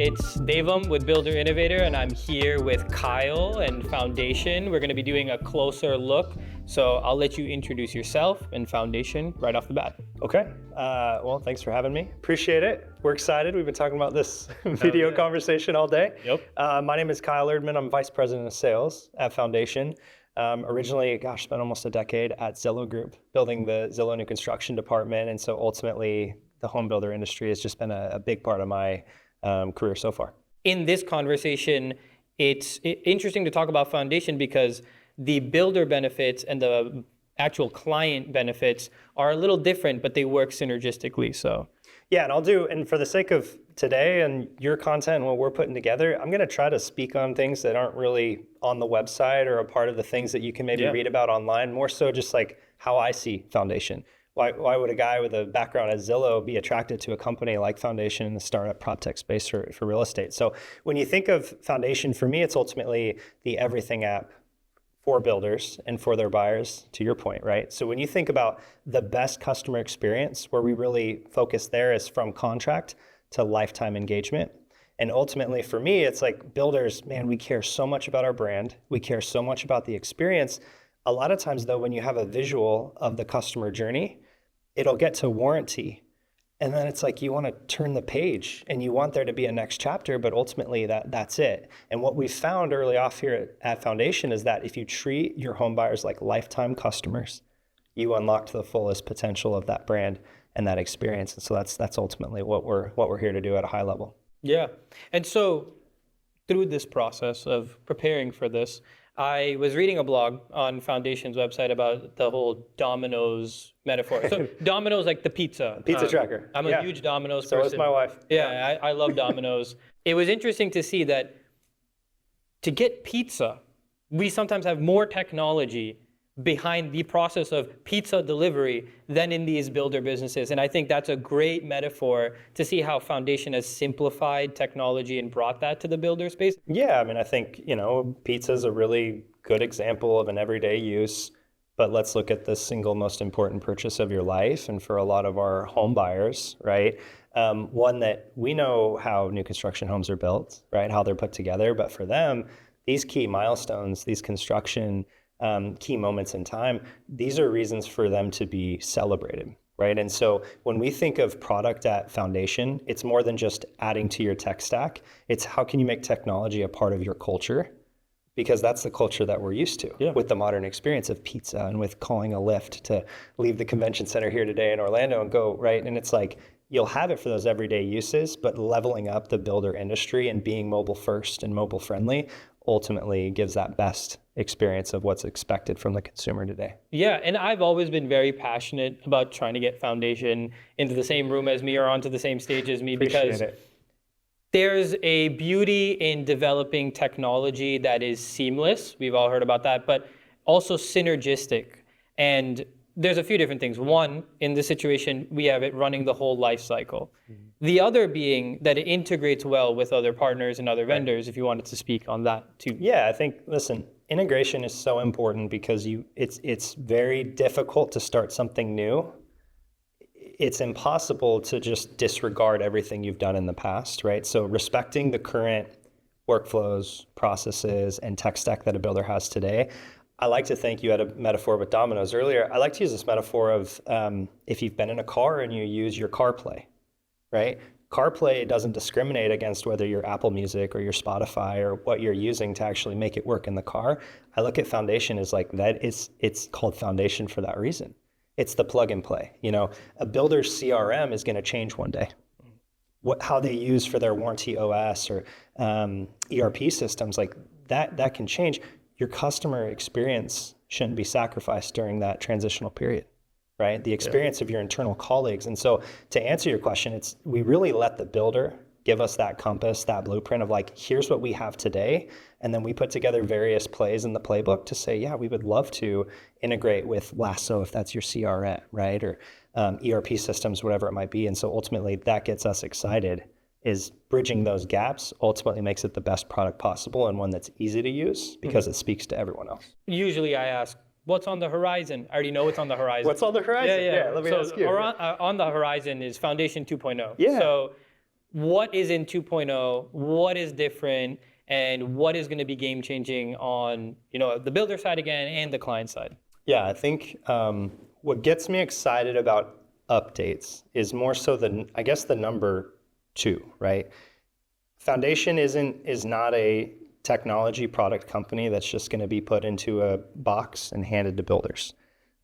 It's Devam with Builder Innovator, and I'm here with Kyle and Foundation. We're going to be doing a closer look, so I'll let you introduce yourself and Foundation right off the bat. Okay. Well, thanks for having me. Appreciate it. We're excited. We've been talking about this video conversation all day. Yep. My name is Kyle Erdman. I'm Vice President of Sales at Foundation. Originally, spent almost a decade at Zillow Group, building the Zillow new construction department. And so ultimately, the home builder industry has just been a big part of my career so far. In this conversation, it's interesting to talk about Foundation because the builder benefits and the actual client benefits are a little different, but they work synergistically. So, yeah, and for the sake of today and your content and what we're putting together, I'm going to try to speak on things that aren't really on the website or a part of the things that you can maybe read about online, more so just like how I see Foundation. Why would a guy with a background at Zillow be attracted to a company like Foundation in the startup prop tech space for real estate? So when you think of Foundation, for me, it's ultimately the everything app for builders and for their buyers, to your point, right? So when you think about the best customer experience, where we really focus there is from contract to lifetime engagement. And ultimately for me, it's like builders, man, we care so much about our brand. We care so much about the experience. A lot of times though, when you have a visual of the customer journey, it'll get to warranty. And then it's like you want to turn the page and you want there to be a next chapter, but ultimately that's it. And what we found early off here at Foundation is that if you treat your home buyers like lifetime customers, you unlock the fullest potential of that brand and that experience. And so that's ultimately what we're here to do at a high level. Yeah. And so through this process of preparing for this, I was reading a blog on Foundation's website about the whole Domino's metaphor. So Domino's like the pizza. Pizza tracker. I'm a huge Domino's person. So is my wife. Yeah, I love Domino's. It was interesting to see that to get pizza, we sometimes have more technology behind the process of pizza delivery than in these builder businesses. And I think that's a great metaphor to see how Foundation has simplified technology and brought that to the builder space. Yeah, I mean, I think, pizza is a really good example of an everyday use, but let's look at the single most important purchase of your life. And for a lot of our home buyers, right? One that we know how new construction homes are built, right? How they're put together. But for them, these key milestones, these construction key moments in time, these are reasons for them to be celebrated, right? And so when we think of product at Foundation, it's more than just adding to your tech stack. It's how can you make technology a part of your culture? Because that's the culture that we're used to with the modern experience of pizza and with calling a Lyft to leave the convention center here today in Orlando and go, right? And it's like, you'll have it for those everyday uses, but leveling up the builder industry and being mobile first and mobile friendly ultimately gives that best experience of what's expected from the consumer today. Yeah, and I've always been very passionate about trying to get Foundation into the same room as me or onto the same stage as me because there's a beauty in developing technology that is seamless. We've all heard about that, but also synergistic. And there's a few different things. One, in this situation, we have it running the whole life cycle. The other being that it integrates well with other partners and other vendors, if you wanted to speak on that too. Yeah, I think, listen, integration is so important because it's very difficult to start something new. It's impossible to just disregard everything you've done in the past, right? So respecting the current workflows, processes, and tech stack that a builder has today. I like to think you had a metaphor with Domino's earlier. I like to use this metaphor of if you've been in a car and you use your CarPlay, right? CarPlay doesn't discriminate against whether you're Apple Music or your Spotify or what you're using to actually make it work in the car. I look at Foundation as like that. It's called Foundation for that reason. It's the plug and play. A builder's CRM is going to change one day. How they use for their warranty OS or ERP systems, like that can change. Your customer experience shouldn't be sacrificed during that transitional period, right? The experience of your internal colleagues. And so to answer your question, we really let the builder give us that compass, that blueprint of like, here's what we have today. And then we put together various plays in the playbook to say, yeah, we would love to integrate with Lasso if that's your CRM, right? Or ERP systems, whatever it might be. And so ultimately that gets us excited, is bridging those gaps ultimately makes it the best product possible and one that's easy to use because it speaks to everyone else. Usually I ask, what's on the horizon? I already know what's on the horizon. What's on the horizon? Yeah. Let me ask you. On the horizon is Foundation 2.0. Yeah. So what is in 2.0, what is different, and what is going to be game changing on, the builder side again and the client side? Yeah, I think what gets me excited about updates is more so the number 2, right? Foundation is not a technology product company that's just going to be put into a box and handed to builders.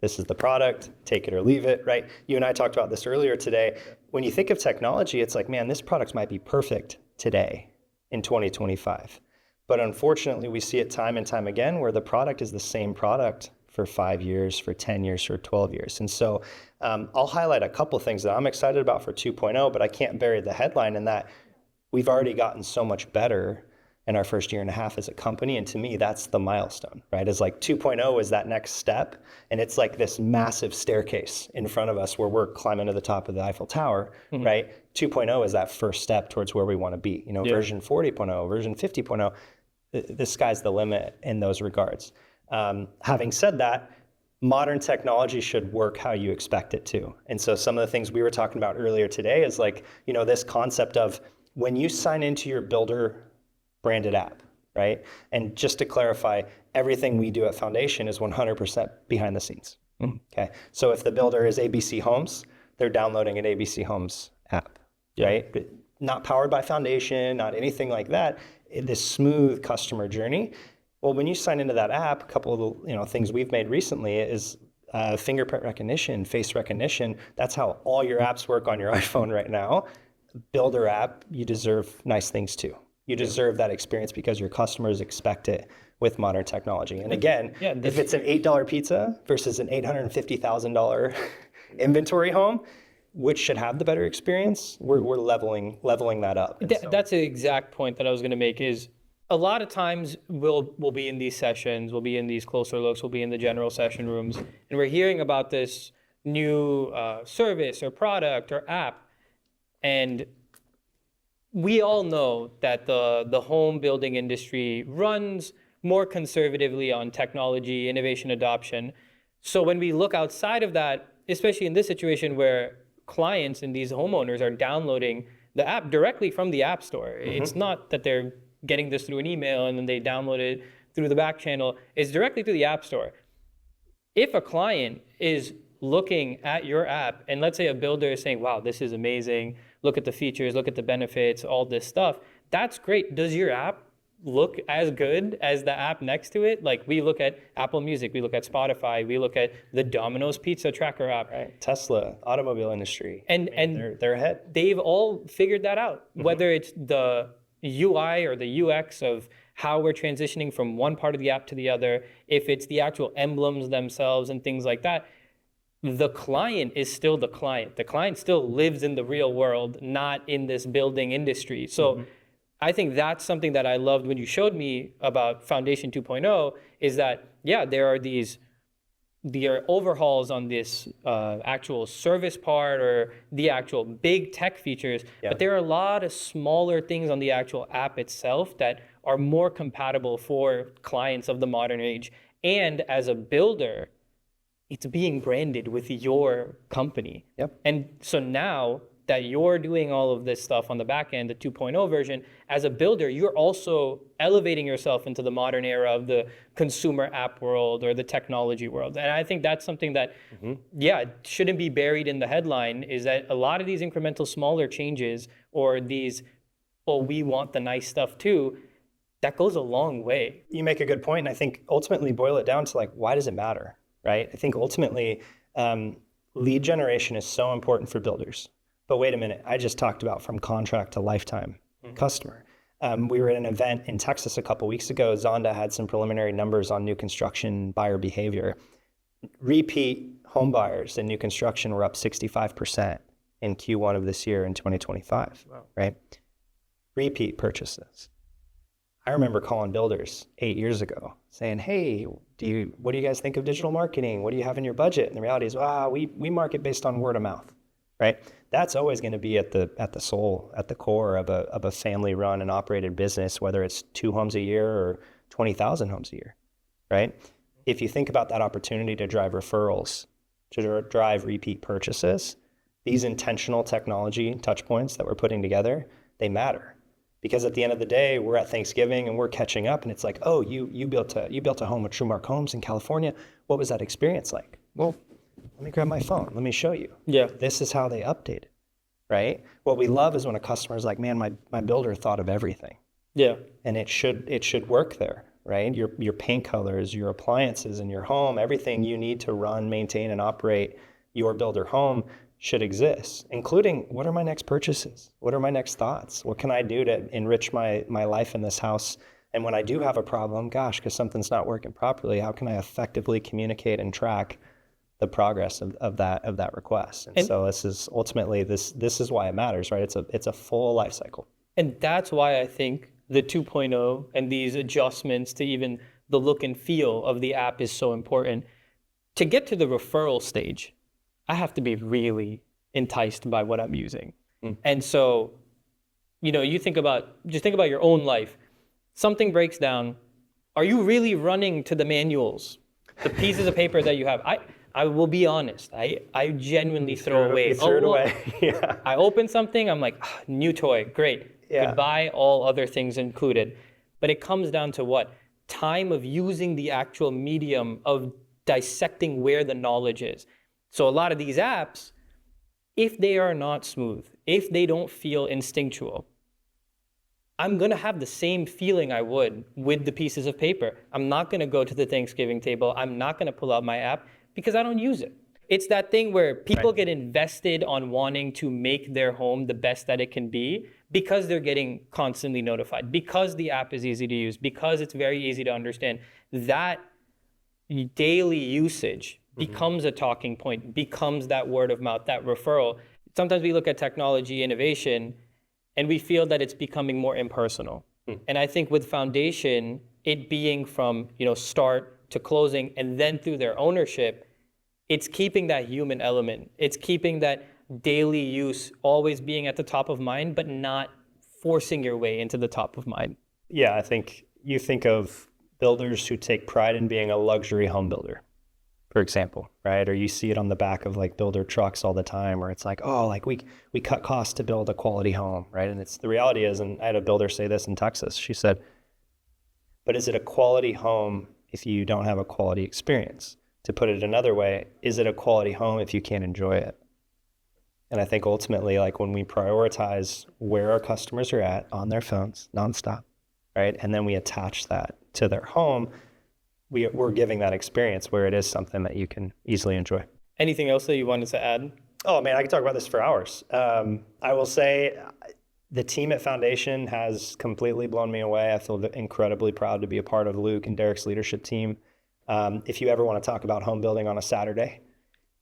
This is the product, take it or leave it, right? You and I talked about this earlier today. When you think of technology, it's like, man, this product might be perfect today in 2025. But unfortunately, we see it time and time again where the product is the same product for 5 years, for 10 years, for 12 years. And so I'll highlight a couple things that I'm excited about for 2.0, but I can't bury the headline in that we've already gotten so much better in our first year and a half as a company. And to me, that's the milestone, right? It's like 2.0 is that next step. And it's like this massive staircase in front of us where we're climbing to the top of the Eiffel Tower, right? 2.0 is that first step towards where we want to be. Version 40.0, version 50.0, the sky's the limit in those regards. Having said that, modern technology should work how you expect it to. And so some of the things we were talking about earlier today is like, this concept of when you sign into your builder branded app, right? And just to clarify, everything we do at Foundation is 100% behind the scenes. Okay. So if the builder is ABC Homes, they're downloading an ABC Homes app, right? Not powered by Foundation, not anything like that. This smooth customer journey. Well, when you sign into that app, a couple of the things we've made recently is fingerprint recognition, face recognition. That's how all your apps work on your iPhone right now. Builder app, you deserve nice things too. You deserve that experience because your customers expect it with modern technology. And again, if it's an $8 pizza versus an $850,000 inventory home, which should have the better experience, we're leveling that up. That's the exact point that I was going to make is a lot of times we'll be in these sessions, we'll be in these closer looks, we'll be in the general session rooms, and we're hearing about this new service or product or app. And we all know that the home building industry runs more conservatively on technology, innovation, adoption. So when we look outside of that, especially in this situation where clients and these homeowners are downloading the app directly from the App Store. It's not that they're getting this through an email and then they download it through the back channel. It's directly through the App Store. If a client is looking at your app and let's say a builder is saying, wow, this is amazing. Look at the features, look at the benefits, all this stuff. That's great. Does your app look as good as the app next to it? Like we look at Apple Music, we look at Spotify, we look at the Domino's pizza tracker app. Right. Tesla, automobile industry. And they're ahead. They've all figured that out, whether it's the UI or the UX of how we're transitioning from one part of the app to the other, if it's the actual emblems themselves and things like that. The client is still the client. The client still lives in the real world, not in this building industry. So I think that's something that I loved when you showed me about Foundation 2.0 is that, there are overhauls on this actual service part or the actual big tech features, but there are a lot of smaller things on the actual app itself that are more compatible for clients of the modern age. And as a builder, it's being branded with your company. And so now that you're doing all of this stuff on the back end, the 2.0 version, as a builder, you're also elevating yourself into the modern era of the consumer app world or the technology world. And I think that's something that, shouldn't be buried in the headline, is that a lot of these incremental smaller changes or these, we want the nice stuff too, that goes a long way. You make a good point. And I think ultimately boil it down to like, why does it matter? Right? I think ultimately lead generation is so important for builders. But wait a minute, I just talked about from contract to lifetime customer. We were at an event in Texas a couple weeks ago. Zonda had some preliminary numbers on new construction buyer behavior. Repeat home buyers in new construction were up 65% in Q1 of this year in 2025, right? Repeat purchases. I remember calling builders 8 years ago saying, hey, what do you guys think of digital marketing? What do you have in your budget? And the reality is, we market based on word of mouth, right? That's always going to be at the soul, at the core of a family run and operated business, whether it's 2 homes a year or 20,000 homes a year, right? If you think about that opportunity to drive referrals, to drive repeat purchases, these intentional technology touch points that we're putting together, they matter. Because at the end of the day, we're at Thanksgiving and we're catching up, and it's like, oh, you built a home with TrueMark Homes in California. What was that experience like? Well, let me grab my phone. Let me show you. Yeah. This is how they updated, right? What we love is when a customer's like, man, my builder thought of everything. Yeah. And it should work there, right? Your paint colors, your appliances in your home, everything you need to run, maintain, and operate your builder home should exist, including what are my next purchases? What are my next thoughts? What can I do to enrich my life in this house? And when I do have a problem, gosh, because something's not working properly, how can I effectively communicate and track the progress of that request? And so this is ultimately this is why it matters, right? It's a full life cycle. And that's why I think the 2.0 and these adjustments to even the look and feel of the app is so important. To get to the referral stage, I have to be really enticed by what I'm using. And so, you think about your own life. Something breaks down. Are you really running to the manuals, the pieces of paper that you have? I will be honest. I genuinely throw away. You threw it away. Yeah. I open something. I'm like, new toy, great. Yeah. Goodbye, all other things included. But it comes down to what? Time of using the actual medium of dissecting where the knowledge is. So a lot of these apps, if they are not smooth, if they don't feel instinctual, I'm going to have the same feeling I would with the pieces of paper. I'm not going to go to the Thanksgiving table. I'm not going to pull out my app because I don't use it. It's that thing where people get invested on wanting to make their home the best that it can be because they're getting constantly notified, because the app is easy to use, because it's very easy to understand. That daily usage becomes a talking point, becomes that word of mouth, that referral. Sometimes we look at technology innovation and we feel that it's becoming more impersonal. And I think with Foundation, it being from start to closing and then through their ownership, it's keeping that human element. It's keeping that daily use always being at the top of mind, but not forcing your way into the top of mind. Yeah, I think you think of builders who take pride in being a luxury home builder, for example, right? Or you see it on the back of like builder trucks all the time, where it's like, oh, like we cut costs to build a quality home, right? And the reality is, and I had a builder say this in Texas, she said, but is it a quality home if you don't have a quality experience? To put it another way, is it a quality home if you can't enjoy it? And I think ultimately, like when we prioritize where our customers are at on their phones nonstop, right? And then we attach that to their home, we're giving that experience where it is something that you can easily enjoy. Anything else that you wanted to add? Oh man, I could talk about this for hours. I will say the team at Foundation has completely blown me away. I feel incredibly proud to be a part of Luke and Derek's leadership team. If you ever want to talk about home building on a Saturday,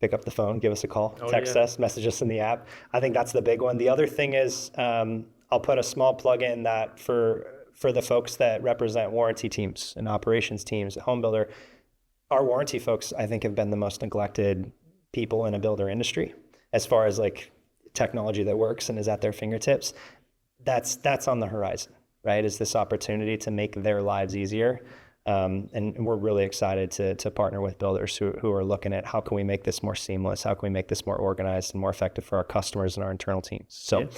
pick up the phone, give us a call, text us, message us in the app. I think that's the big one. The other thing is I'll put a small plug in that for the folks that represent warranty teams and operations teams at home builder, our warranty folks, I think, have been the most neglected people in a builder industry as far as like technology that works and is at their fingertips. That's on the horizon, right? Is this opportunity to make their lives easier. And we're really excited to partner with builders who are looking at how can we make this more seamless? How can we make this more organized and more effective for our customers and our internal teams? So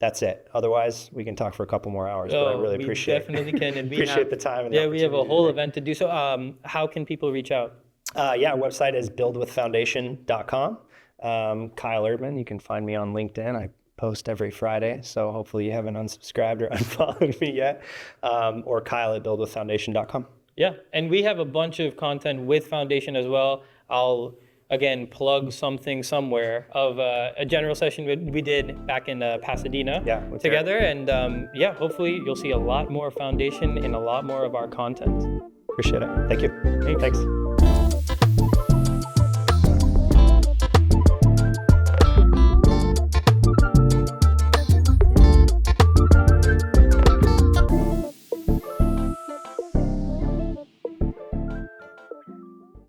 that's it. Otherwise, we can talk for a couple more hours, but I really appreciate definitely can. And appreciate the time. And we have a whole event to do. So how can people reach out? Our website is buildwithfoundation.com. Kyle Erdman, you can find me on LinkedIn. I post every Friday, so hopefully you haven't unsubscribed or unfollowed me yet. Or Kyle at buildwithfoundation.com. Yeah, and we have a bunch of content with Foundation as well. I'll, again, plug something somewhere of a general session we did back in Pasadena together. And hopefully you'll see a lot more Foundation and a lot more of our content. Appreciate it. Thank you. Thanks.